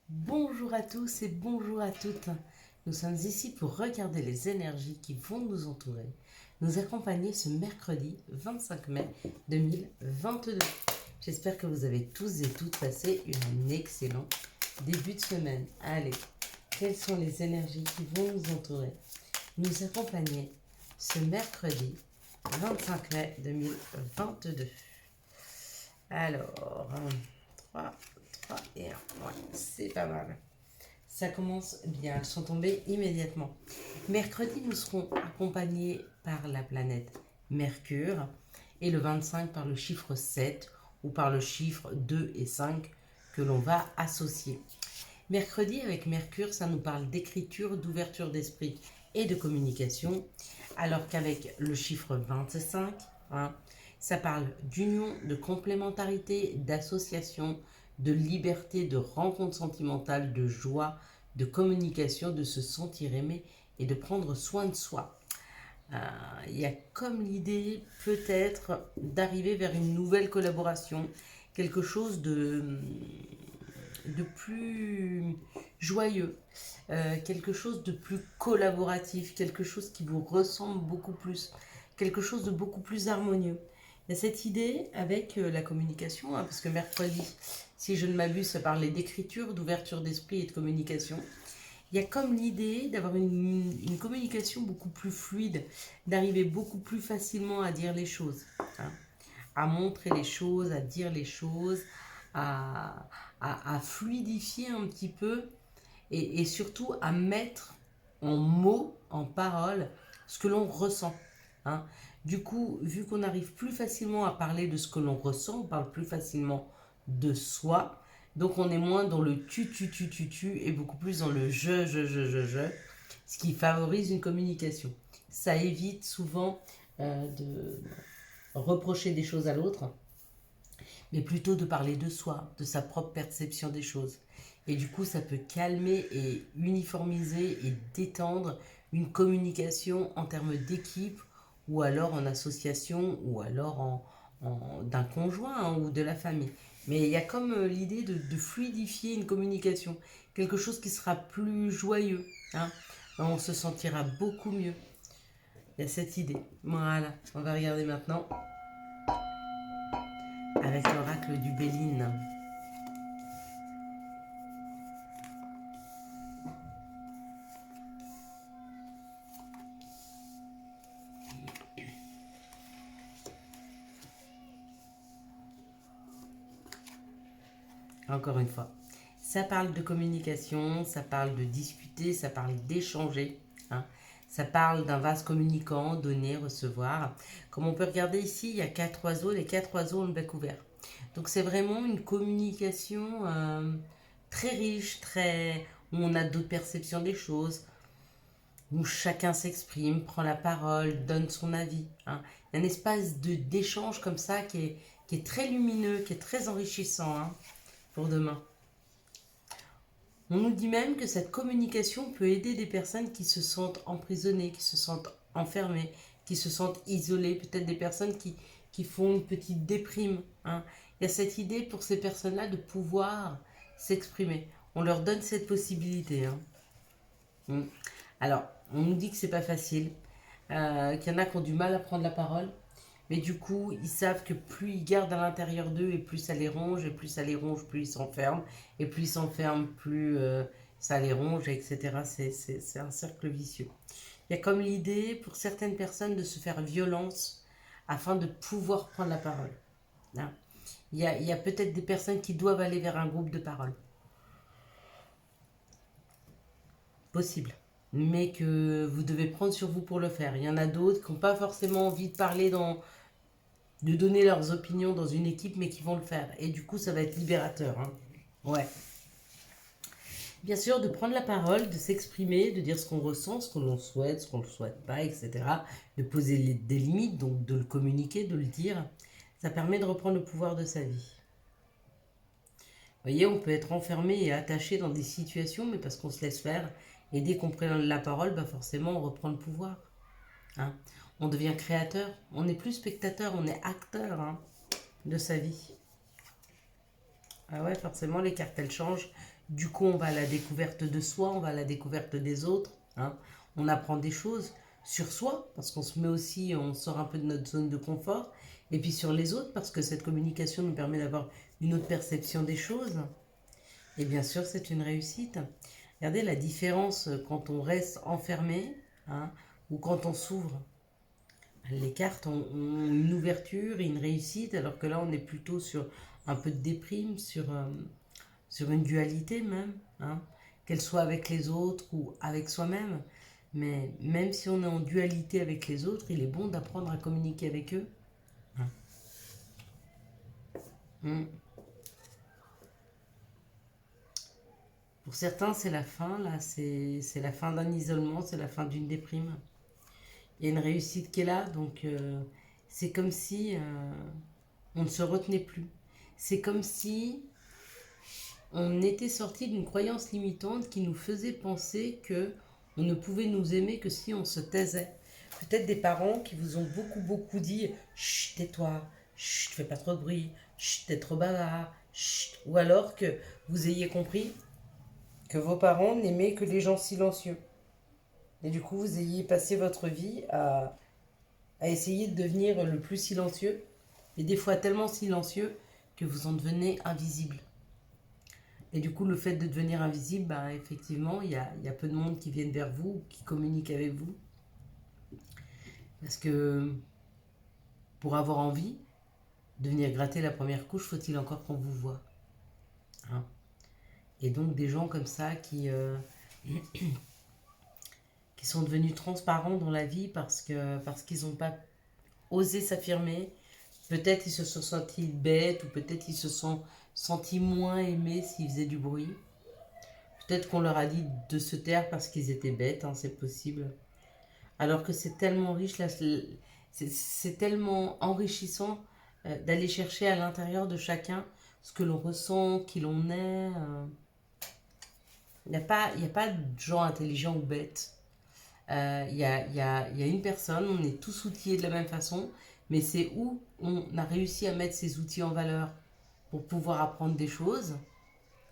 Bonjour à tous et bonjour à toutes. Nous sommes ici pour regarder les énergies qui vont nous entourer, nous accompagner ce mercredi 25 mai 2022. J'espère que vous avez tous et toutes passé un excellent début de semaine. Allez, quelles sont les énergies qui vont nous entourer, nous accompagner ce mercredi 25 mai 2022? Alors, 3, 3 et 1. Ouais, c'est pas mal. Ça commence bien, elles sont tombées immédiatement. Mercredi, nous serons accompagnés par la planète Mercure et le 25 par le chiffre 7 ou par le chiffre 2 et 5 que l'on va associer. Mercredi, avec Mercure, ça nous parle d'écriture, d'ouverture d'esprit et de communication, alors qu'avec le chiffre 25, ça parle d'union, de complémentarité, d'association, de liberté, de rencontre sentimentale, de joie, de communication, de se sentir aimé et de prendre soin de soi. Il y a comme l'idée peut-être d'arriver vers une nouvelle collaboration, quelque chose de plus joyeux, quelque chose de plus collaboratif, quelque chose qui vous ressemble beaucoup plus, quelque chose de beaucoup plus harmonieux. Il y a cette idée avec la communication, parce que mercredi, si je ne m'abuse, ça parlait d'écriture, d'ouverture d'esprit et de communication. Il y a comme l'idée d'avoir une communication beaucoup plus fluide, d'arriver beaucoup plus facilement à dire les choses, à montrer les choses, à dire les choses, à fluidifier un petit peu et surtout à mettre en mots, en paroles, ce que l'on ressent. Du coup, vu qu'on arrive plus facilement à parler de ce que l'on ressent, on parle plus facilement de soi. Donc on est moins dans le tu et beaucoup plus dans le je, ce qui favorise une communication. Ça évite souvent de reprocher des choses à l'autre, mais plutôt de parler de soi, de sa propre perception des choses. Et du coup, ça peut calmer et uniformiser et détendre une communication en termes d'équipe ou alors en association ou alors d'un conjoint ou de la famille. Mais il y a comme l'idée de fluidifier une communication, quelque chose qui sera plus joyeux. On se sentira beaucoup mieux. Il y a cette idée. Voilà, on va regarder maintenant avec l'oracle du Béline. Encore une fois, ça parle de communication, ça parle de discuter, ça parle d'échanger. Ça parle d'un vase communicant, donner, recevoir. Comme on peut regarder ici, il y a 4 oiseaux, les 4 oiseaux ont le bec ouvert. Donc c'est vraiment une communication très riche, où on a d'autres perceptions des choses, où chacun s'exprime, prend la parole, donne son avis. Il y a un espace d'échange comme ça qui est très lumineux, qui est très enrichissant pour demain. On nous dit même que cette communication peut aider des personnes qui se sentent emprisonnées, qui se sentent enfermées, qui se sentent isolées, peut-être des personnes qui font une petite déprime. Il y a cette idée pour ces personnes-là de pouvoir s'exprimer. On leur donne cette possibilité. Alors, on nous dit que c'est pas facile, qu'il y en a qui ont du mal à prendre la parole, mais du coup, ils savent que plus ils gardent à l'intérieur d'eux, et plus ça les ronge, et plus ça les ronge, plus ils s'enferment, et plus ils s'enferment, plus ça les ronge, etc. C'est un cercle vicieux. Il y a comme l'idée pour certaines personnes de se faire violence afin de pouvoir prendre la parole. Il y a peut-être des personnes qui doivent aller vers un groupe de parole. Possible. Mais que vous devez prendre sur vous pour le faire. Il y en a d'autres qui n'ont pas forcément envie de parler de donner leurs opinions dans une équipe, mais qui vont le faire. Et du coup, ça va être libérateur. Ouais. Bien sûr, de prendre la parole, de s'exprimer, de dire ce qu'on ressent, ce qu'on souhaite, ce qu'on ne souhaite pas, etc. De poser des limites, donc de le communiquer, de le dire. Ça permet de reprendre le pouvoir de sa vie. Vous voyez, on peut être enfermé et attaché dans des situations, mais parce qu'on se laisse faire. Et dès qu'on prend la parole, forcément, on reprend le pouvoir. On devient créateur. On n'est plus spectateur, on est acteur de sa vie. Ah ouais, forcément, les cartes, elles changent. Du coup, on va à la découverte de soi, on va à la découverte des autres, hein. On apprend des choses sur soi, parce qu'on se met aussi, on sort un peu de notre zone de confort. Et puis sur les autres, parce que cette communication nous permet d'avoir une autre perception des choses. Et bien sûr, c'est une réussite. Regardez la différence quand on reste enfermé, hein, ou quand on s'ouvre. Les cartes ont une ouverture et une réussite, alors que là, on est plutôt sur un peu de déprime, sur une dualité même, hein, qu'elle soit avec les autres ou avec soi-même. Mais même si on est en dualité avec les autres, il est bon d'apprendre à communiquer avec eux. Hein. Mm. Pour certains, c'est la fin, là, c'est la fin d'un isolement, c'est la fin d'une déprime. Il y a une réussite qui est là, donc c'est comme si on ne se retenait plus. C'est comme si on était sorti d'une croyance limitante qui nous faisait penser que on ne pouvait nous aimer que si on se taisait. Peut-être des parents qui vous ont beaucoup dit chut, tais-toi, chut, fais pas trop de bruit, chut, t'es trop bavard, chut. Ou alors que vous ayez compris que vos parents n'aimaient que les gens silencieux. Et du coup, vous ayez passé votre vie à essayer de devenir le plus silencieux, et des fois tellement silencieux que vous en devenez invisible. Et du coup, le fait de devenir invisible, bah, effectivement, il y a peu de monde qui viennent vers vous, qui communique avec vous. Parce que pour avoir envie de venir gratter la première couche, faut-il encore qu'on vous voit, hein. Et donc des gens comme ça qui sont devenus transparents dans la vie parce qu'ils n'ont pas osé s'affirmer. Peut-être ils se sont sentis bêtes ou peut-être ils se sont sentis moins aimés s'ils faisaient du bruit. Peut-être qu'on leur a dit de se taire parce qu'ils étaient bêtes, hein, c'est possible. Alors que c'est tellement riche, là, c'est tellement enrichissant d'aller chercher à l'intérieur de chacun ce que l'on ressent, qui l'on est. Il y a pas de gens intelligents ou bêtes. Il y a une personne, on est tous outillés de la même façon, mais c'est où on a réussi à mettre ces outils en valeur pour pouvoir apprendre des choses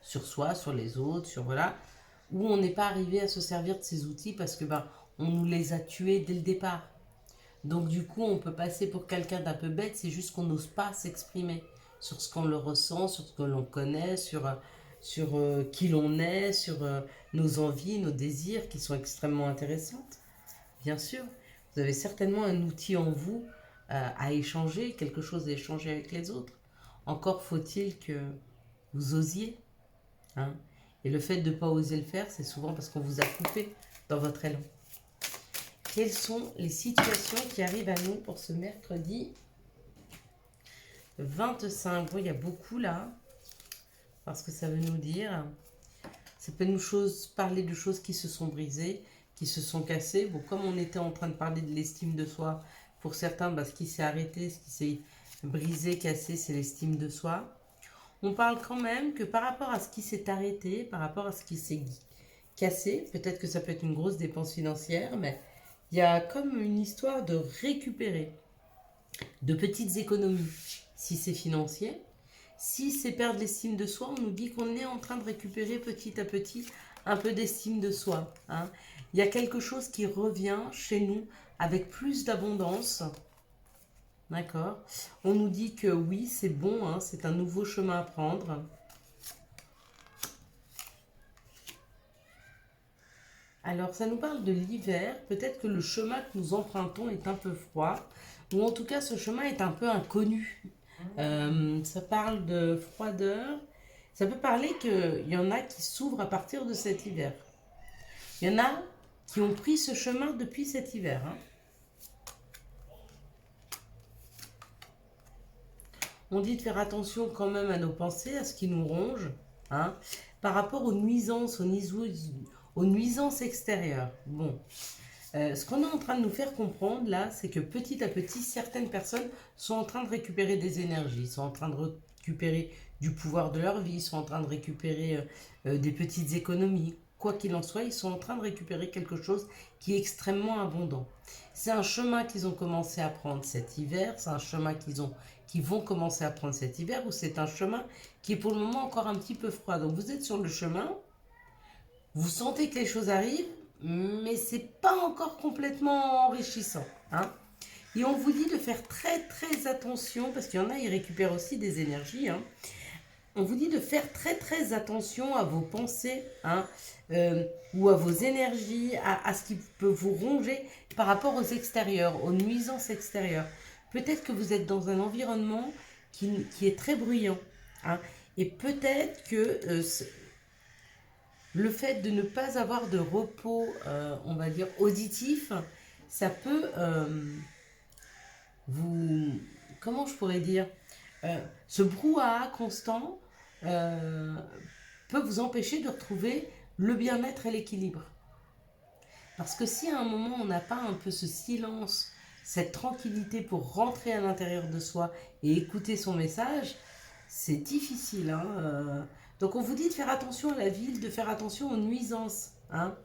sur soi, sur les autres, sur voilà, où on n'est pas arrivé à se servir de ces outils parce que ben, on nous les a tués dès le départ. Donc du coup, on peut passer pour quelqu'un d'un peu bête, c'est juste qu'on n'ose pas s'exprimer sur ce qu'on le ressent, sur ce que l'on connaît, sur qui l'on est, sur nos envies, nos désirs qui sont extrêmement intéressantes. Bien sûr, vous avez certainement un outil en vous à échanger, quelque chose à échanger avec les autres. Encore faut-il que vous osiez, hein. Et le fait de ne pas oser le faire, c'est souvent parce qu'on vous a coupé dans votre élan. Quelles sont les situations qui arrivent à nous pour ce mercredi 25? Bon, il y a beaucoup là, parce que ça veut nous dire, ça peut nous parler de choses qui se sont brisées, qui se sont cassées. Bon, comme on était en train de parler de l'estime de soi, pour certains, bah, ce qui s'est arrêté, ce qui s'est brisé, cassé, c'est l'estime de soi. On parle quand même que par rapport à ce qui s'est arrêté, par rapport à ce qui s'est cassé, peut-être que ça peut être une grosse dépense financière, mais il y a comme une histoire de récupérer de petites économies. Si c'est financier, si c'est perdre l'estime de soi, on nous dit qu'on est en train de récupérer petit à petit un peu d'estime de soi, hein. Il y a quelque chose qui revient chez nous avec plus d'abondance. D'accord. On nous dit que oui, c'est bon, hein, c'est un nouveau chemin à prendre. Alors, ça nous parle de l'hiver. Peut-être que le chemin que nous empruntons est un peu froid, ou en tout cas, ce chemin est un peu inconnu. Ça parle de froideur. Ça peut parler qu'il y en a qui s'ouvrent à partir de cet hiver. Il y en a qui ont pris ce chemin depuis cet hiver, hein. On dit de faire attention quand même à nos pensées, à ce qui nous ronge, hein, par rapport aux nuisances, aux nuisances extérieures. Bon, ce qu'on est en train de nous faire comprendre là, c'est que petit à petit, certaines personnes sont en train de récupérer des énergies, sont en train de récupérer du pouvoir de leur vie, sont en train de récupérer des petites économies quoi qu'il en soit, ils sont en train de récupérer quelque chose qui est extrêmement abondant. C'est un chemin qu'ils ont commencé à prendre cet hiver, c'est un chemin qu'ils vont commencer à prendre cet hiver, ou c'est un chemin qui est pour le moment encore un petit peu froid. Donc vous êtes sur le chemin, vous sentez que les choses arrivent, mais c'est pas encore complètement enrichissant, hein. Et on vous dit de faire très très attention, parce qu'il y en a, ils récupèrent aussi des énergies, hein. On vous dit de faire très très attention à vos pensées, hein, ou à vos énergies, à ce qui peut vous ronger par rapport aux extérieurs, aux nuisances extérieures. Peut-être que vous êtes dans un environnement qui est très bruyant, hein, et peut-être que le fait de ne pas avoir de repos, on va dire, auditif, ça peut vous... Comment je pourrais dire, ce brouhaha constant peut vous empêcher de retrouver le bien-être et l'équilibre. Parce que si à un moment on n'a pas un peu ce silence, cette tranquillité pour rentrer à l'intérieur de soi et écouter son message, c'est difficile, hein. Donc on vous dit de faire attention à la ville, de faire attention aux nuisances, hein.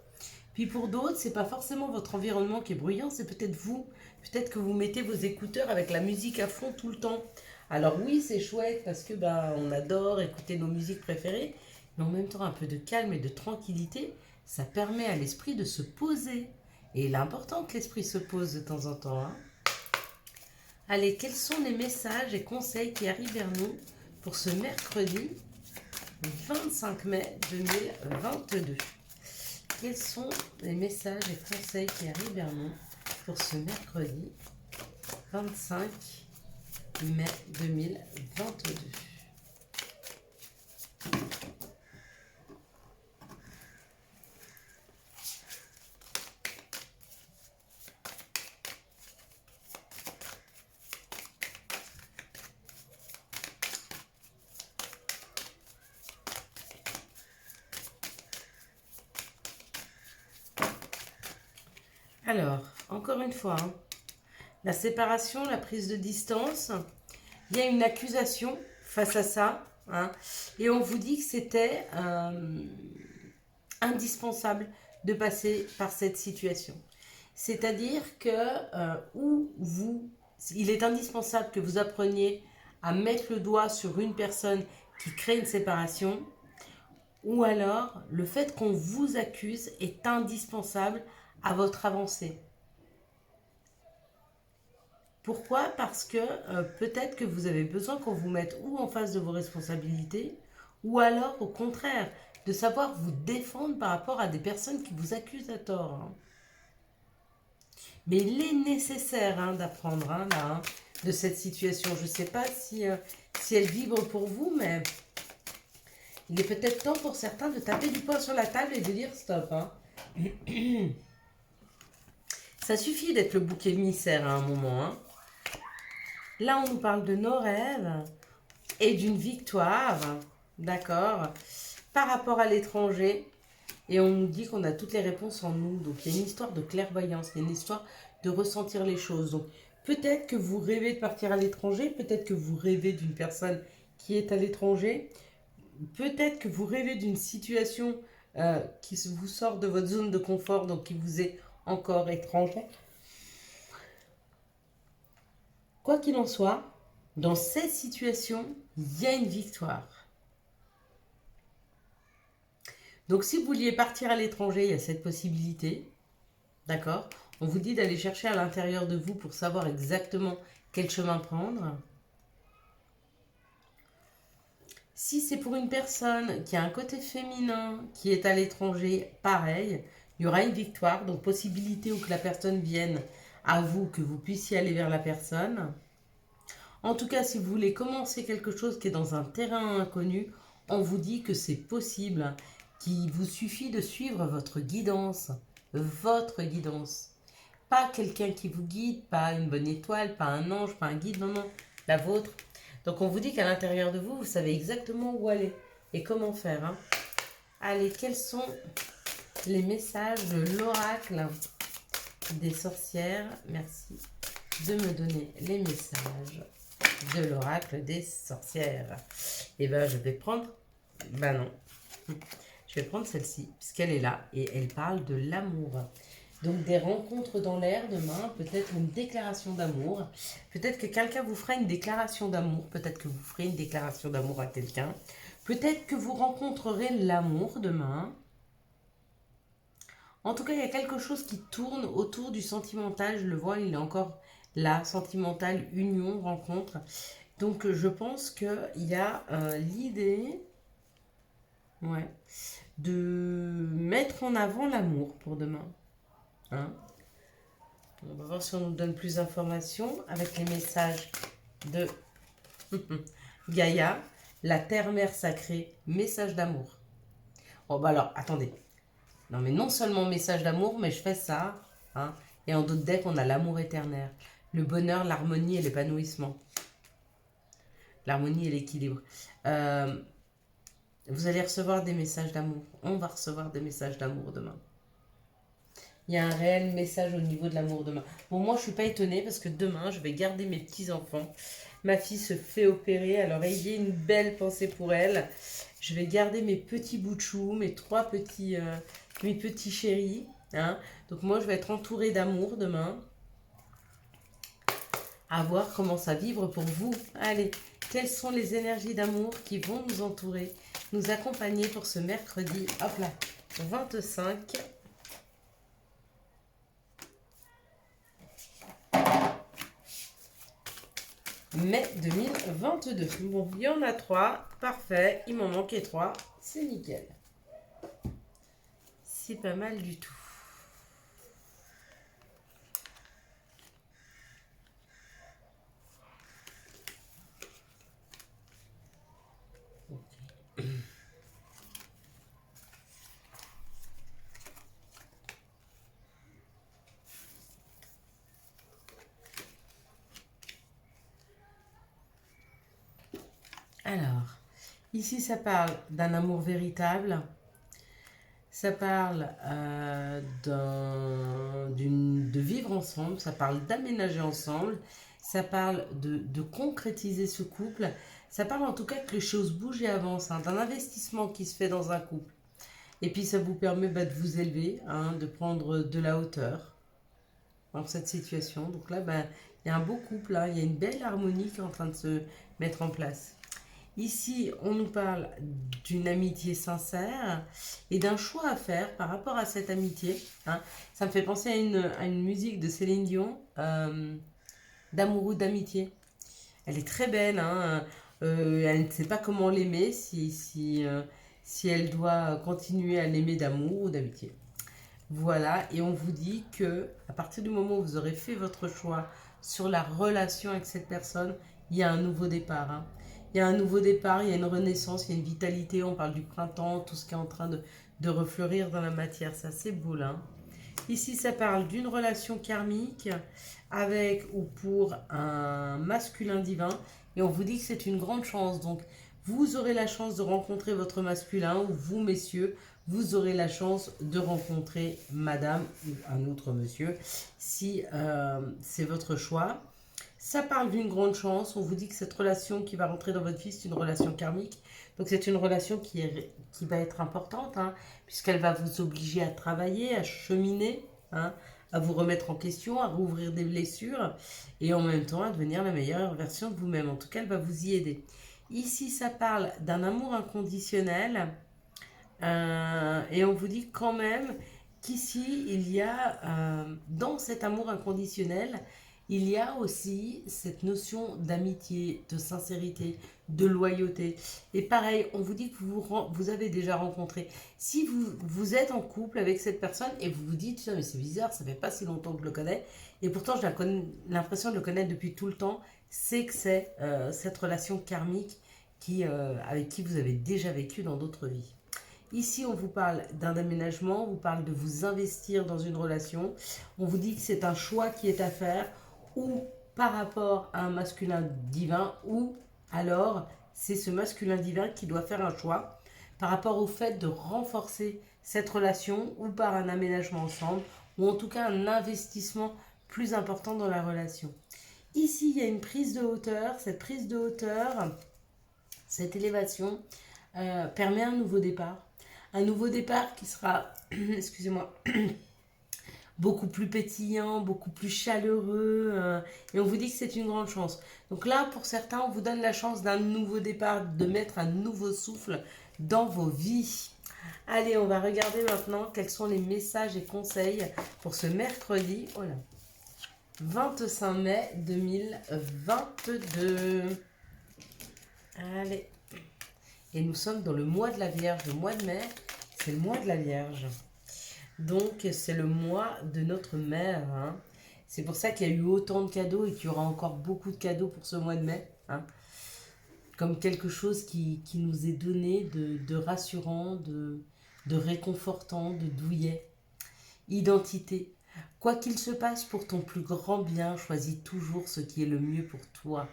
Puis pour d'autres, c'est pas forcément votre environnement qui est bruyant, c'est peut-être vous. Peut-être que vous mettez vos écouteurs avec la musique à fond tout le temps. Alors oui, c'est chouette parce que on adore écouter nos musiques préférées, mais en même temps un peu de calme et de tranquillité, ça permet à l'esprit de se poser. Et il est important que l'esprit se pose de temps en temps, hein. Allez, quels sont les messages et conseils qui arrivent vers nous pour ce mercredi 25 mai 2022? Quels sont les messages et conseils qui arrivent vers nous pour ce mercredi 25 mai 2022? Alors, encore une fois, hein, la séparation, la prise de distance, il y a une accusation face à ça, hein, et on vous dit que c'était indispensable de passer par cette situation. C'est-à-dire que il est indispensable que vous appreniez à mettre le doigt sur une personne qui crée une séparation, ou alors le fait qu'on vous accuse est indispensable à votre avancée. Pourquoi? Parce que peut-être que vous avez besoin qu'on vous mette ou en face de vos responsabilités, ou alors au contraire, de savoir vous défendre par rapport à des personnes qui vous accusent à tort, hein. Mais il est nécessaire, hein, d'apprendre, hein, là, hein, de cette situation. Je ne sais pas si elle vibre pour vous, mais il est peut-être temps pour certains de taper du poing sur la table et de dire stop, hein. Ça suffit d'être le bouc émissaire à un moment, hein. Là, on nous parle de nos rêves et d'une victoire, d'accord, par rapport à l'étranger. Et on nous dit qu'on a toutes les réponses en nous. Donc, il y a une histoire de clairvoyance, il y a une histoire de ressentir les choses. Donc, peut-être que vous rêvez de partir à l'étranger, peut-être que vous rêvez d'une personne qui est à l'étranger, peut-être que vous rêvez d'une situation qui vous sort de votre zone de confort, donc qui vous est encore étrangère. Quoi qu'il en soit, dans cette situation, il y a une victoire. Donc si vous vouliez partir à l'étranger, il y a cette possibilité, d'accord? On vous dit d'aller chercher à l'intérieur de vous pour savoir exactement quel chemin prendre. Si c'est pour une personne qui a un côté féminin, qui est à l'étranger, pareil, il y aura une victoire, donc possibilité où que la personne vienne à vous, que vous puissiez aller vers la personne. En tout cas, si vous voulez commencer quelque chose qui est dans un terrain inconnu, on vous dit que c'est possible, qu'il vous suffit de suivre votre guidance. Pas quelqu'un qui vous guide, pas une bonne étoile, pas un ange, pas un guide, non, non, la vôtre. Donc on vous dit qu'à l'intérieur de vous, vous savez exactement où aller et comment faire, hein. Allez, quels sont les messages de l'oracle des sorcières? Merci de me donner les messages de l'oracle des sorcières. Et ben je vais prendre, ben non, Je vais prendre celle-ci, puisqu'elle est là, et elle parle de l'amour. Donc des rencontres dans l'air demain, peut-être une déclaration d'amour. Peut-être que quelqu'un vous fera une déclaration d'amour, peut-être que vous ferez une déclaration d'amour à quelqu'un. Peut-être que vous rencontrerez l'amour demain. En tout cas, il y a quelque chose qui tourne autour du sentimental. Je le vois, il est encore là, sentimental, union, rencontre. Donc je pense qu'il y a l'idée, ouais, de mettre en avant l'amour pour demain. Hein. On va voir si on nous donne plus d'informations avec les messages de Gaïa, la terre-mère sacrée, message d'amour. Oh bah alors, attendez. Non mais non seulement message d'amour, mais je fais ça. Hein, et en d'autres decks, on a l'amour éternel. Le bonheur, l'harmonie et l'épanouissement. L'harmonie et l'équilibre. Vous allez recevoir des messages d'amour. On va recevoir des messages d'amour demain. Il y a un réel message au niveau de l'amour demain. Bon, moi, je ne suis pas étonnée parce que demain, je vais garder mes petits-enfants. Ma fille se fait opérer, alors ayez une belle pensée pour elle. Je vais garder mes petits bouts de chou, mes mes petits chéris. Hein. Donc moi, je vais être entourée d'amour demain. À voir comment ça vibre pour vous. Allez, quelles sont les énergies d'amour qui vont nous entourer, nous accompagner pour ce mercredi, hop là, 25 mai 2022. Bon, il y en a 3, parfait, il m'en manquait 3, c'est nickel. C'est pas mal du tout. Alors, ici ça parle d'un amour véritable, ça parle de vivre ensemble, ça parle d'aménager ensemble, ça parle de concrétiser ce couple, ça parle en tout cas que les choses bougent et avancent, hein, d'un investissement qui se fait dans un couple. Et puis ça vous permet de vous élever, hein, de prendre de la hauteur dans cette situation. Donc là, il y a un beau couple, hein, il y a une belle harmonie qui est en train de se mettre en place. Ici, on nous parle d'une amitié sincère et d'un choix à faire par rapport à cette amitié. Hein. Ça me fait penser à une musique de Céline Dion, d'amour ou d'amitié. Elle est très belle, hein. Elle ne sait pas comment l'aimer, si elle doit continuer à l'aimer d'amour ou d'amitié. Voilà, et on vous dit que à partir du moment où vous aurez fait votre choix sur la relation avec cette personne, il y a un nouveau départ. Hein. Il y a un nouveau départ, il y a une renaissance, il y a une vitalité, on parle du printemps, tout ce qui est en train de refleurir dans la matière, ça c'est beau là. Ici, ça parle d'une relation karmique avec ou pour un masculin divin, et on vous dit que c'est une grande chance, donc vous aurez la chance de rencontrer votre masculin, ou vous messieurs, vous aurez la chance de rencontrer madame ou un autre monsieur, si c'est votre choix. Ça parle d'une grande chance. On vous dit que cette relation qui va rentrer dans votre vie, c'est une relation karmique. Donc c'est une relation qui va être importante, hein, puisqu'elle va vous obliger à travailler, à cheminer, hein, à vous remettre en question, à rouvrir des blessures, et en même temps à devenir la meilleure version de vous-même. En tout cas, elle va vous y aider. Ici, ça parle d'un amour inconditionnel. Et on vous dit quand même qu'ici, il y a, dans cet amour inconditionnel, il y a aussi cette notion d'amitié, de sincérité, de loyauté. Et pareil, on vous dit que vous avez déjà rencontré. Si vous êtes en couple avec cette personne et vous vous dites, mais c'est bizarre, ça fait pas si longtemps que je le connais, et pourtant j'ai l'impression de le connaître depuis tout le temps, c'est que c'est cette relation karmique avec qui vous avez déjà vécu dans d'autres vies. Ici, on vous parle d'un aménagement, on vous parle de vous investir dans une relation. On vous dit que c'est un choix qui est à faire, ou par rapport à un masculin divin, ou alors c'est ce masculin divin qui doit faire un choix par rapport au fait de renforcer cette relation, ou par un aménagement ensemble, ou en tout cas un investissement plus important dans la relation. Ici, il y a une prise de hauteur. Cette prise de hauteur, cette élévation permet un nouveau départ. Un nouveau départ qui sera, excusez-moi, beaucoup plus pétillant, beaucoup plus chaleureux. Et on vous dit que c'est une grande chance. Donc là, pour certains, on vous donne la chance d'un nouveau départ, de mettre un nouveau souffle dans vos vies. Allez, on va regarder maintenant quels sont les messages et conseils pour ce mercredi. Oh là, 25 mai 2022. Allez. Et nous sommes dans le mois de la Vierge. Le mois de mai, c'est le mois de la Vierge. Donc, c'est le mois de notre mère. Hein. C'est pour ça qu'il y a eu autant de cadeaux et qu'il y aura encore beaucoup de cadeaux pour ce mois de mai. Hein. Comme quelque chose qui nous est donné de rassurant, de réconfortant, de douillet. Identité. Quoi qu'il se passe pour ton plus grand bien, choisis toujours ce qui est le mieux pour toi.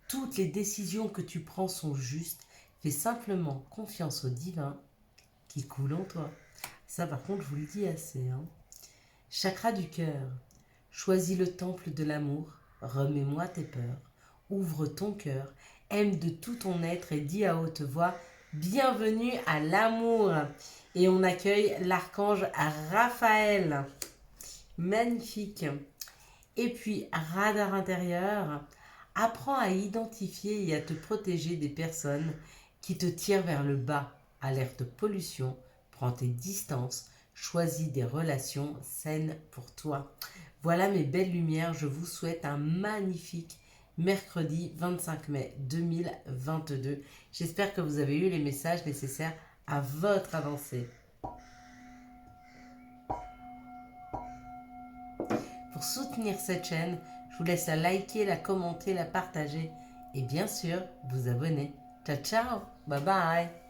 Toutes les décisions que tu prends sont justes. Fais simplement confiance au divin qui coule en toi. Ça, par contre, je vous le dis assez. Hein. Chakra du cœur. Choisis le temple de l'amour. Remets-moi tes peurs. Ouvre ton cœur. Aime de tout ton être et dis à haute voix bienvenue à l'amour. Et on accueille l'archange Raphaël. Magnifique. Et puis, radar intérieur. Apprends à identifier et à te protéger des personnes qui te tirent vers le bas. Alerte pollution. Prends tes distances, choisis des relations saines pour toi. Voilà mes belles lumières, je vous souhaite un magnifique mercredi 25 mai 2022. J'espère que vous avez eu les messages nécessaires à votre avancée. Pour soutenir cette chaîne, je vous laisse la liker, la commenter, la partager et bien sûr vous abonner. Ciao ciao, bye bye.